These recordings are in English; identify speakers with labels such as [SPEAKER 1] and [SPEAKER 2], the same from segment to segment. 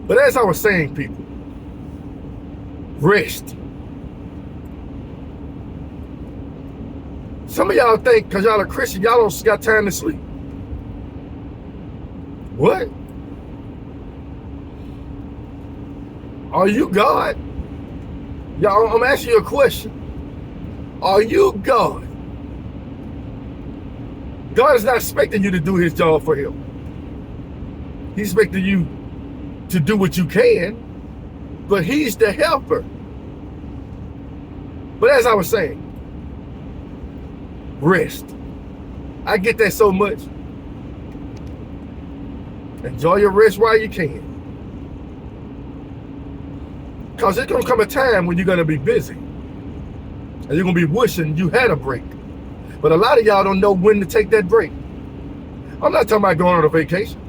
[SPEAKER 1] But as I was saying, people, rest. Some of y'all think because y'all are Christian, y'all don't got time to sleep. What? Are you God? Y'all, I'm asking you a question. Are you God? God is not expecting you to do his job for him. He's expecting you to do what you can, but he's the helper. But as I was saying, rest. I get that so much. Enjoy your rest while you can. Because there's going to come a time when you're going to be busy. And you're going to be wishing you had a break. But a lot of y'all don't know when to take that break. I'm not talking about going on a vacation.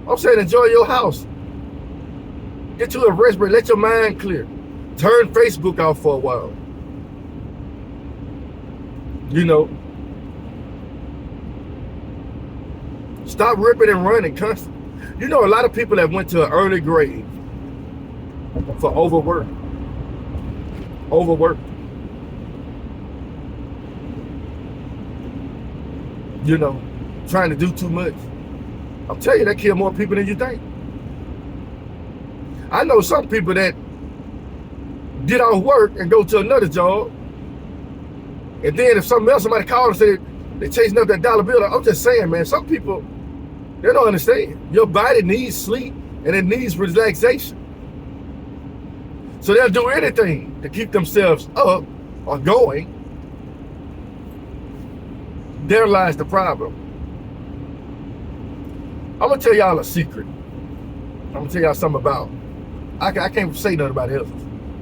[SPEAKER 1] I'm saying enjoy your house. Get you a rest break. Let your mind clear. Turn Facebook off for a while. You know. Stop ripping and running constantly. You know, a lot of people that went to an early grave for overwork. Overwork. You know, trying to do too much. I'm telling you, that kill more people than you think. I know some people that get off work and go to another job, and then if somebody calls and say they're chasing up that dollar bill, I'm just saying, man, some people, they don't understand. Your body needs sleep and it needs relaxation. So they'll do anything to keep themselves up or going. There lies the problem. I'm going to tell y'all a secret. I'm going to tell y'all something about. I can't say nothing about else.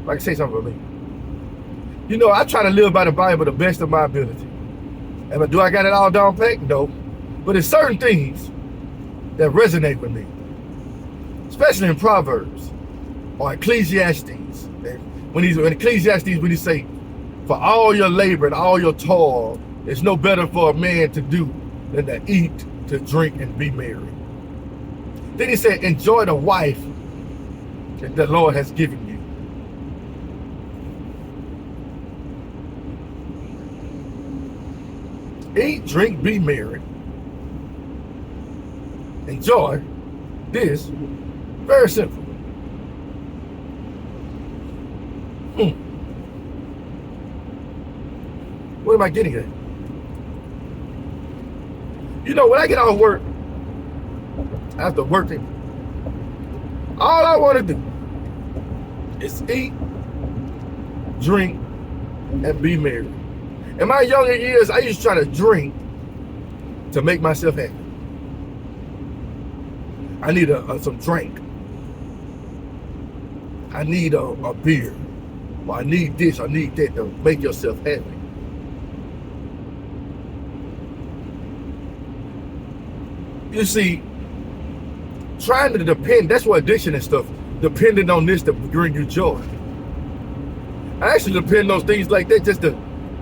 [SPEAKER 1] I can say something about me. You know, I try to live by the Bible the best of my ability. And do I got it all down packed? No. But there's certain things that resonate with me. Especially in Proverbs or Ecclesiastes. When Ecclesiastes, when he say, for all your labor and all your toil, it's no better for a man to do than to eat, to drink, and be merry. Then he said, enjoy the wife that the Lord has given you. Eat, drink, be merry. Enjoy this. Very simple. What am I getting at? You know, when I get off work, after working, all I want to do is eat, drink, and be merry. In my younger years, I used to try to drink to make myself happy. I need some drink. I need a beer. Or I need this, I need that to make yourself happy. You see, trying to depend, that's what addiction and stuff, depending on this to bring you joy. I actually depend on things like that just to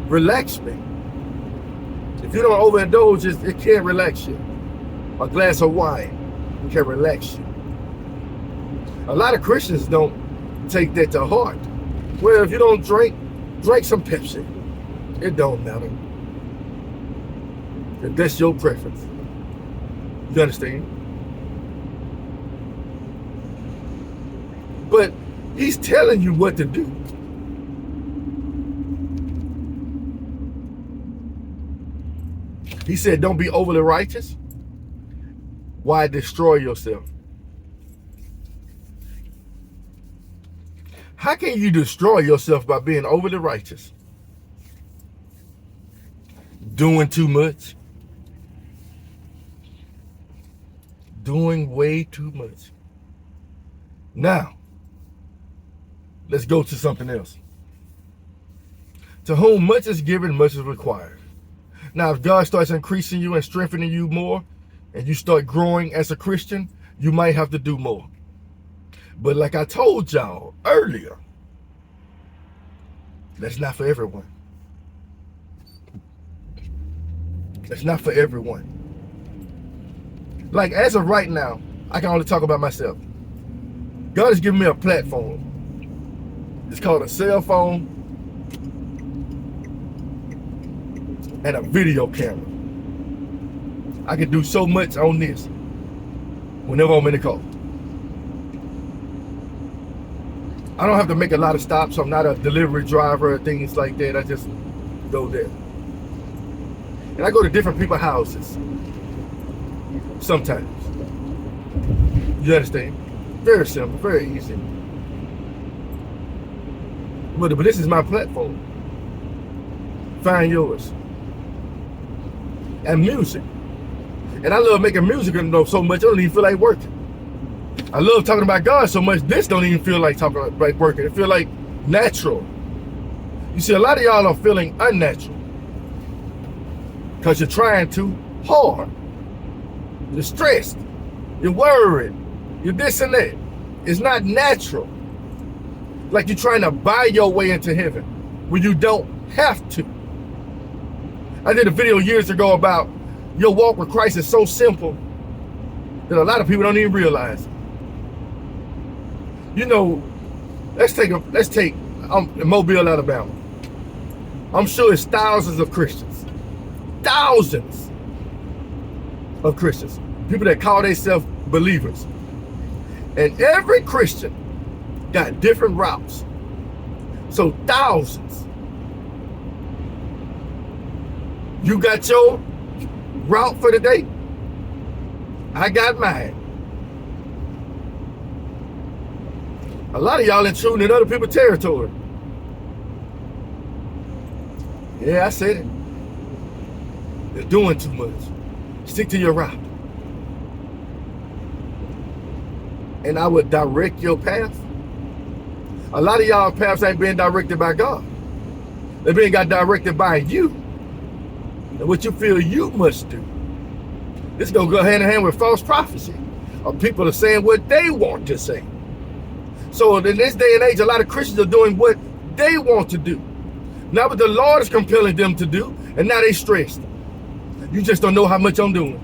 [SPEAKER 1] relax me. If you don't overindulge, it can't relax you. A glass of wine can relax you. A lot of Christians don't take that to heart. Well, if you don't drink some Pepsi. It don't matter. If that's your preference. You understand? But he's telling you what to do. He said, don't be overly righteous. Why destroy yourself? How can you destroy yourself by being overly righteous? Doing too much. Doing way too much. Now, let's go to something else. To whom much is given, much is required. Now, if God starts increasing you and strengthening you more, and you start growing as a Christian, you might have to do more. But like I told y'all earlier, that's not for everyone. That's not for everyone. Like as of right now, I can only talk about myself. God has given me a platform. It's called a cell phone and a video camera. I can do so much on this whenever I'm in the car. I don't have to make a lot of stops. I'm not a delivery driver or things like that. I just go there. And I go to different people's houses sometimes. You understand? Very simple, very easy. But this is my platform. Find yours. And music. And I love making music so much I don't even feel like working. I love talking about God so much this don't even feel like talking about working. It feel like natural. You see, a lot of y'all are feeling unnatural because you're trying too hard. You're stressed. You're worried. You're this and that. It's not natural. Like you're trying to buy your way into heaven when you don't have to. I did a video years ago about your walk with Christ is so simple that a lot of people don't even realize it. You know, let's take Mobile, Alabama. I'm sure it's thousands of Christians. Thousands of Christians. People that call themselves believers. And every Christian got different routes. So thousands. You got your route for the day. I got mine. A lot of y'all intruding in other people's territory. Yeah, I said it. They're doing too much. Stick to your route. And I would direct your path. A lot of y'all paths ain't being directed by God. They're being got directed by you. And what you feel you must do. This is going to go hand in hand with false prophecy. Or people are saying what they want to say. So in this day and age, a lot of Christians are doing what they want to do. Not what the Lord is compelling them to do. And now they stressed. You just don't know how much I'm doing.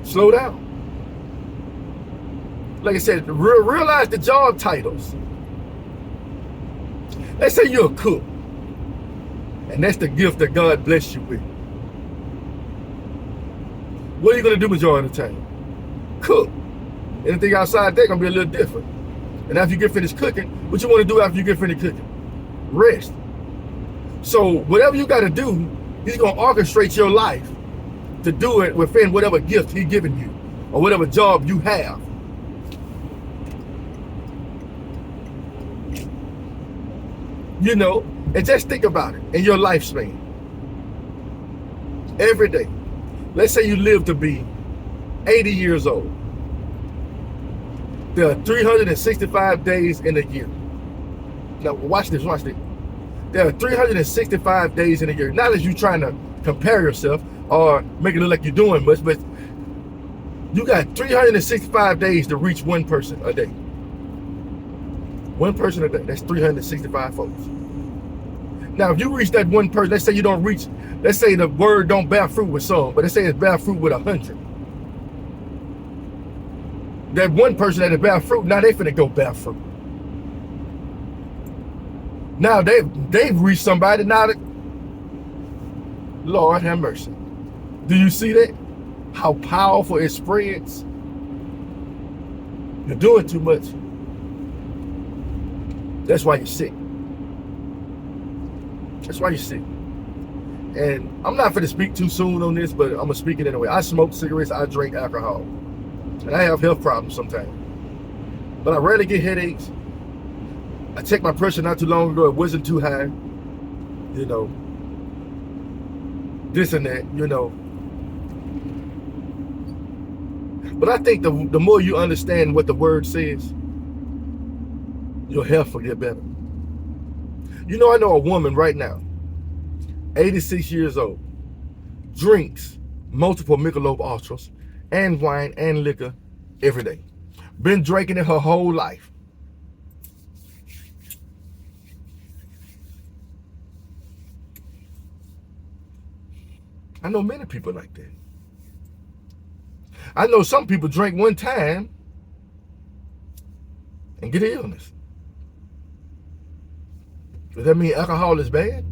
[SPEAKER 1] Slow down. Like I said, realize the job titles. Let's say you're a cook. And that's the gift that God bless you with. What are you going to do majority of the time? Cook. Anything outside that going to be a little different. And after you get finished cooking, what you want to do after you get finished cooking? Rest. So whatever you got to do, He's going to orchestrate your life to do it within whatever gift He's given you or whatever job you have. You know, and just think about it in your lifespan. Every day. Let's say you live to be 80 years old. There are 365 days in a year. Now, watch this. There are 365 days in a year. Not as you trying to compare yourself or make it look like you're doing much, but you got 365 days to reach one person a day. One person a day. That's 365 folks. Now, if you reach that one person, let's say you don't reach, let's say the word don't bear fruit with some, but let's say it's bear fruit with 100. That one person that is bear fruit, now they finna go bear fruit. Now they've reached somebody, now that, Lord have mercy. Do you see that? How powerful it spreads? You're doing too much. That's why you're sick. That's why you're sick. And I'm not going to speak too soon on this, but I'm going to speak it anyway. I smoke cigarettes, I drink alcohol. And I have health problems sometimes. But I rarely get headaches. I checked my pressure not too long ago. It wasn't too high. You know. This and that, you know. But I think the more you understand what the word says, your health will get better. You know, I know a woman right now, 86 years old, drinks multiple Michelob Ultras and wine and liquor every day. Been drinking it her whole life. I know many people like that. I know some people drink one time and get an illness. Does that mean alcohol is bad?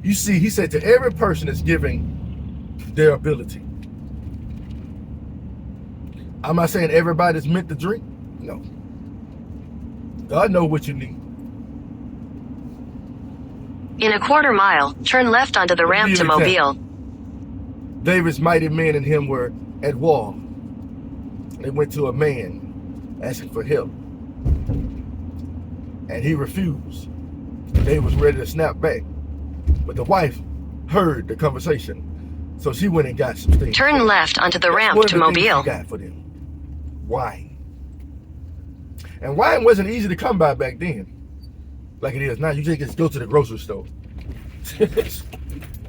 [SPEAKER 1] You see, he said to every person is giving their ability. I'm not saying everybody's meant to drink. No. God knows what you need.
[SPEAKER 2] In a quarter mile, turn left onto the ramp to Mobile.
[SPEAKER 1] David's mighty men and him were at war. They went to a man asking for help. And he refused. David was ready to snap back. But the wife heard the conversation. So she went and got some things.
[SPEAKER 2] Turn left onto the ramp to Mobile.
[SPEAKER 1] Got for them. Wine. And wine wasn't easy to come by back then. Like it is now. You just go to the grocery store.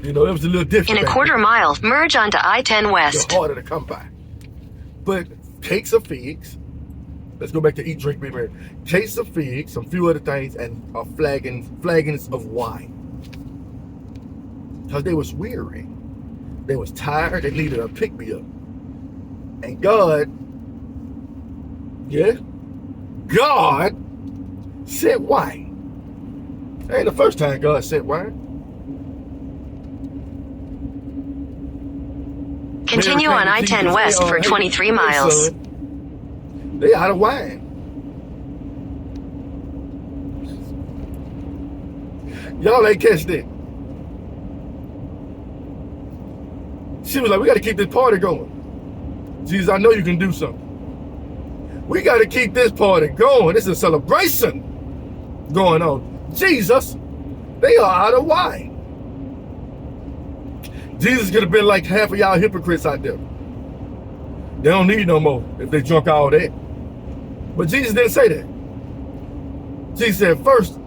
[SPEAKER 1] You know, it was a little different.
[SPEAKER 2] In a quarter mile, merge onto I-10 West.
[SPEAKER 1] It's harder to come by. But cakes of figs. Let's go back to eat, drink, be merry. Cakes of figs, some few other things, and flagons of wine. Because they was weary. They was tired. They needed a pick-me-up. And God sent wine. That ain't the first time God sent wine.
[SPEAKER 2] Continue on I-10 West for 23 miles.
[SPEAKER 1] Son, they out of wine. Y'all ain't catch that. She was like, we got to keep this party going. Jesus, I know you can do something. We got to keep this party going. This is a celebration going on. Jesus, they are out of wine. Jesus could have been like half of y'all hypocrites out there. They don't need no more if they drunk all that. But Jesus didn't say that. Jesus said, first,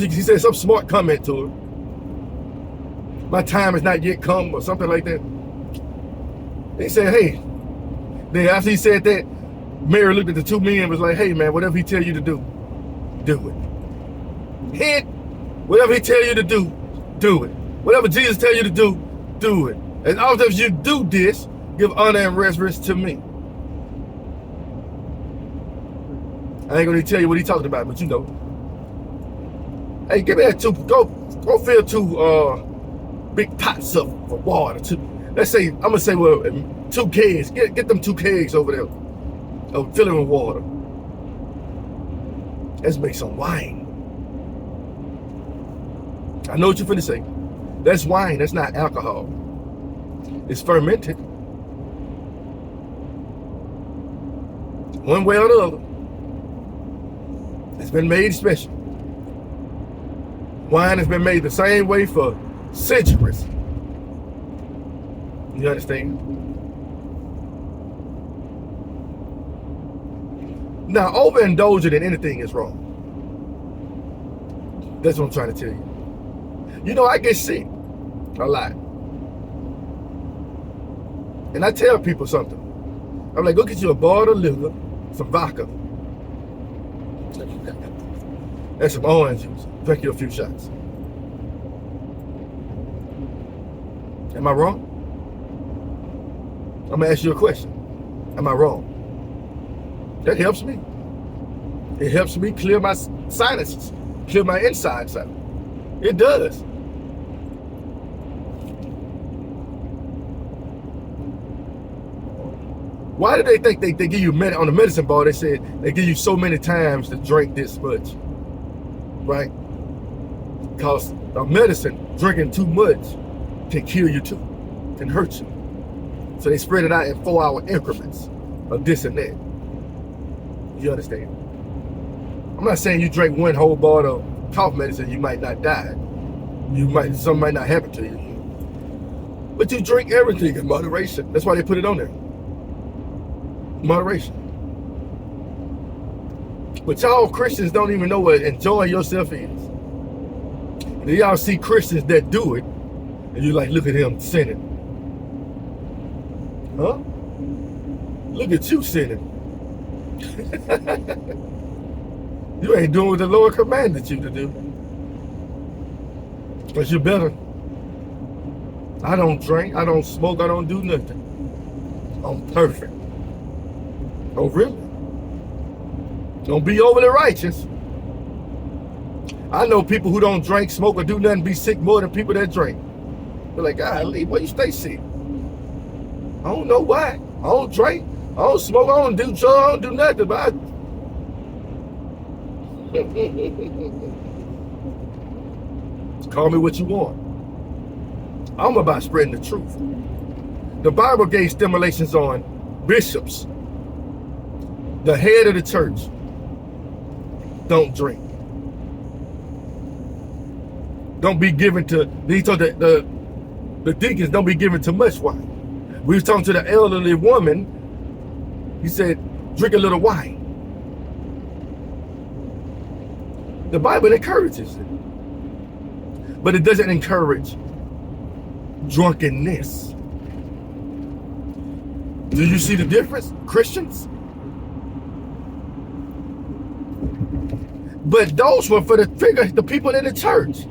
[SPEAKER 1] he said some smart comment to her. My time has not yet come, or something like that. He said, hey. Then after he said that, Mary looked at the two men and was like, hey man, whatever he tell you to do, do it. Hint, whatever he tell you to do, do it. Whatever Jesus tell you to do, do it. As often as you do this, give honor and reverence to me. I ain't gonna tell you what he talked about, but you know. Hey, give me that go fill two big pots of water. Let's say, I'm gonna say, well, 2 kegs. Get them 2 kegs over there. Fill it with water. Let's make some wine. I know what you're finna say. That's wine, that's not alcohol. It's fermented. One way or the other. It's been made special. Wine has been made the same way for centuries. You understand? Now, overindulging in anything is wrong. That's what I'm trying to tell you. You know, I get sick a lot. And I tell people something. I'm like, go get you a bottle of liquor, some vodka, and some orange juice. Drink you a few shots. Am I wrong? I'm gonna ask you a question. Am I wrong? That helps me. It helps me clear my sinuses, clear my insides out. It does. Why do they think they give you on the medicine ball? They said they give you so many times to drink this much, right? Because the medicine, drinking too much, can kill you too, can hurt you. So they spread it out in 4-hour increments of this and that. You understand? I'm not saying you drink one whole bottle of cough medicine, you might not die. Something might not happen to you. But you drink everything in moderation. That's why they put it on there. Moderation. But y'all Christians don't even know what enjoying yourself is. And y'all see Christians that do it, and you like, look at him sinning. Huh? Look at you sinning. You ain't doing what the Lord commanded you to do. But you better. I don't drink, I don't smoke, I don't do nothing. I'm perfect. Oh, really? Don't be overly righteous. I know people who don't drink, smoke, or do nothing be sick more than people that drink. They're like, golly, why you stay sick? I don't know why. I don't drink. I don't smoke. I don't do drugs. I don't do nothing. But call me what you want. I'm about spreading the truth. The Bible gave stimulations on bishops, the head of the church. Don't drink. Don't be given to, he told the deacons, don't be given too much wine. We was talking to the elderly woman. He said, drink a little wine. The Bible encourages it. But it doesn't encourage drunkenness. Do you see the difference, Christians? But those were for the people in the church,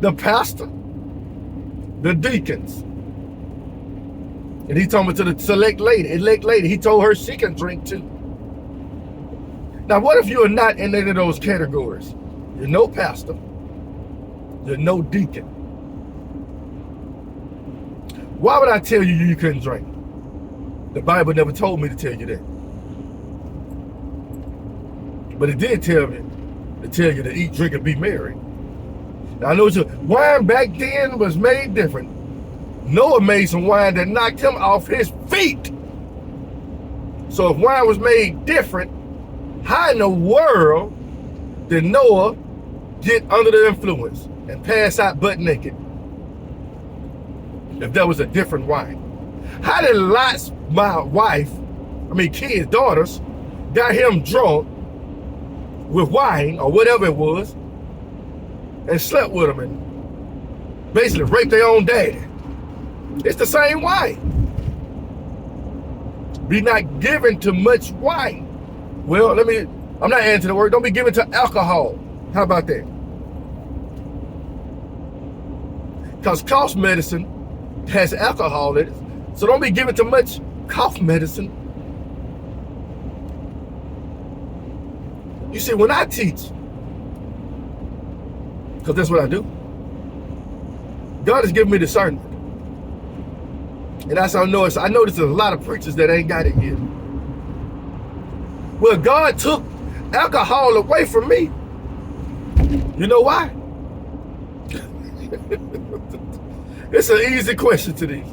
[SPEAKER 1] the pastor, the deacons. And he told me to the elect lady, he told her she can drink too. Now, what if you are not in any of those categories? You're no pastor, you're no deacon. Why would I tell you you couldn't drink? The Bible never told me to tell you that. But it did tell me to tell you to eat, drink, and be merry. Now, I know wine back then was made different. Noah made some wine that knocked him off his feet. So if wine was made different, how in the world did Noah get under the influence and pass out butt naked? If that was a different wine. How did Lot's kids, daughters, got him drunk with wine or whatever it was and slept with him and basically raped their own daddy? It's the same wine. Be not given to much wine. Well, I'm not adding to the word. Don't be given to alcohol. How about that? Because cough medicine has alcohol in it. So don't be given to much cough medicine. You see, when I teach, because that's what I do, God has given me discernment. And that's how I know I know there's a lot of preachers that ain't got it yet. Well, God took alcohol away from me. You know why? It's an easy question to these.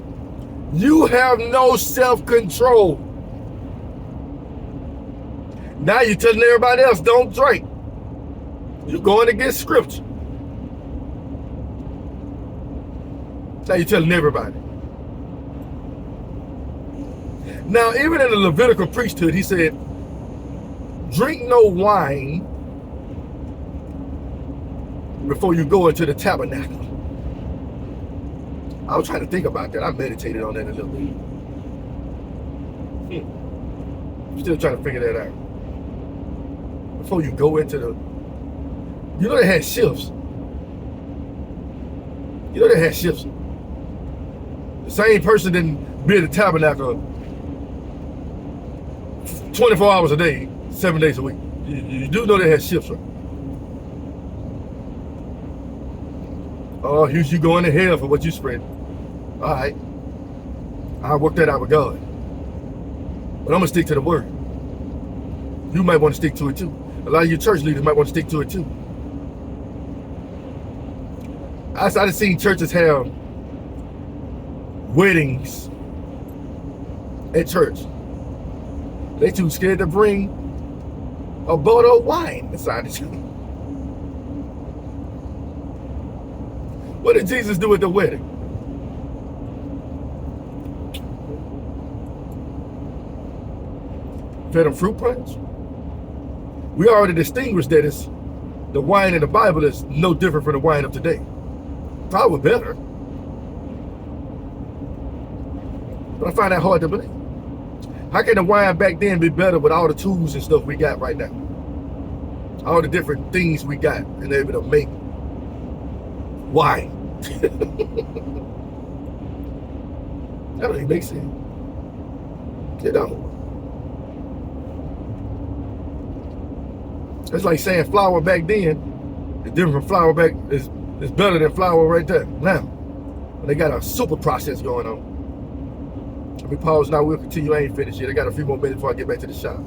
[SPEAKER 1] You have no self-control. Now you're telling everybody else, don't drink. You're going against scripture. Now you're telling everybody. Now, even in the Levitical priesthood, he said, drink no wine before you go into the tabernacle. I was trying to think about that. I meditated on that a little bit. Still trying to figure that out. Before you go into the... You know they had shifts. The same person didn't be at the tabernacle 24 hours a day, 7 days a week. You do know they had shifts, right? Oh, here's you going to hell for what you spread. All right. I'll work that out with God. But I'm going to stick to the word. You might want to stick to it too. A lot of your church leaders might want to stick to it too. I've seen churches have weddings at church. They too scared to bring a bottle of wine inside the church. What did Jesus do at the wedding? Fed them fruit punch? We already distinguished that the wine in the Bible is no different from the wine of today. Probably better. But I find that hard to believe. How can the wine back then be better with all the tools and stuff we got right now? All the different things we got and they're able to make wine. That don't even make sense. You know. It's like saying flour back then is different from flour back, is better than flour right there now. They got a super process going on. Let me pause now, we'll continue. I ain't finished yet. I got a few more minutes before I get back to the shop.